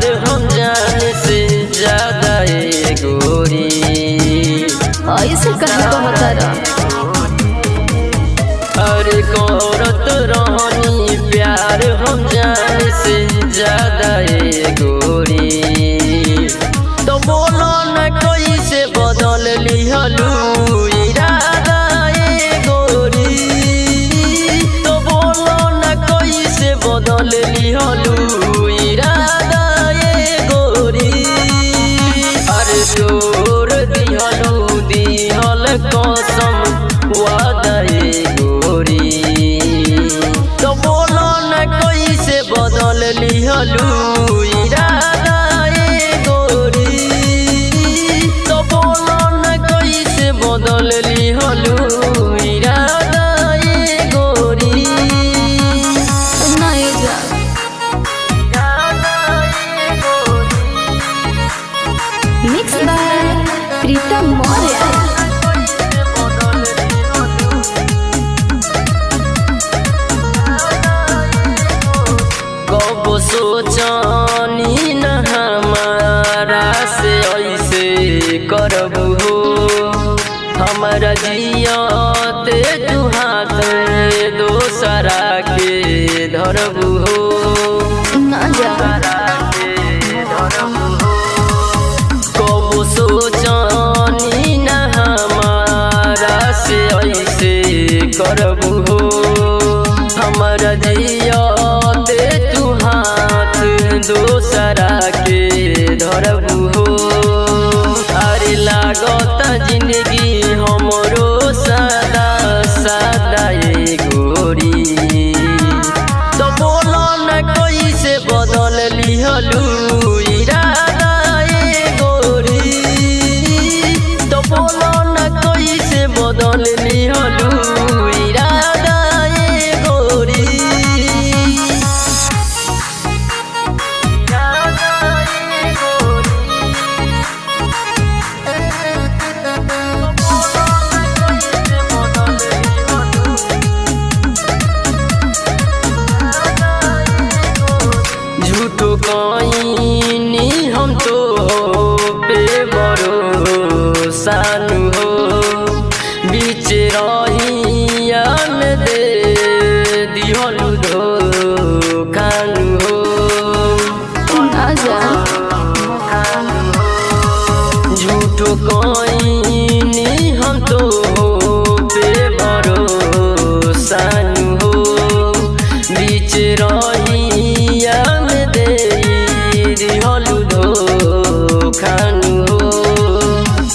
प्यार हम जान से ज्यादा ये गोरी। ऐसे कहीं कहता अरे करत रहनी प्यार हम जान से ज्यादा ये गोरी। तो बोलो न कोई से बदल लिहलू इरादा ये गोरी। तो बोलो न कोई से बदल लिहलू इरादा ये गोरी। अरे जोर दिहलू दिहल कसम वादा ये गोरी। तो बोलो न कोई से बदल लिहलू इरादा ये गोरी। तो बोलो न कोई से बदल लिहलू इरादा ये गोरी। नहीं जा मिक्स बाय प्रीतम मौर्य। कब सोचनी न हमारा से ऐसे करबू हो। हमारा जियते तू हाथ दोसरा के धरबू हो। ना जा कब सोचनी न हमारा से ऐसे करबू हो। हमारा जियते तू हाथ दोसरा के धरबू हो। अरे लागत जिंदगी हमरो सादा सादा ये गोरी। तो बोलो न कोई से बदल लिहलू इरादा ये गोरी। तो बोलो न कोई से बदल लिहलू इरादा ये गोरी। झूठो कईनी हम तो पे बड़ो सानू हो। बीच रहिया में दे दिहलू धोखानु हो। ना जा झूठो कईनी हम तो पे बड़ो सानू हो। बीच रहिया में दे दिहलू धोखानु हो।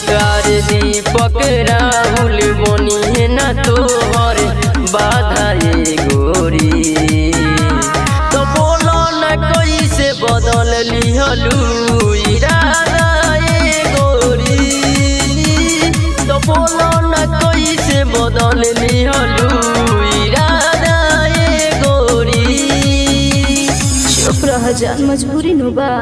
प्यार दीपक राहुल बनी न तोहर बाधा ये गोरी। तो बोलो न कोई से बदल लिहलू इरादा ये गोरी। तो बोलो न कोई से बदल लिहलू इरादा ये गोरी। चुप रह जा मजबूरी नु बा।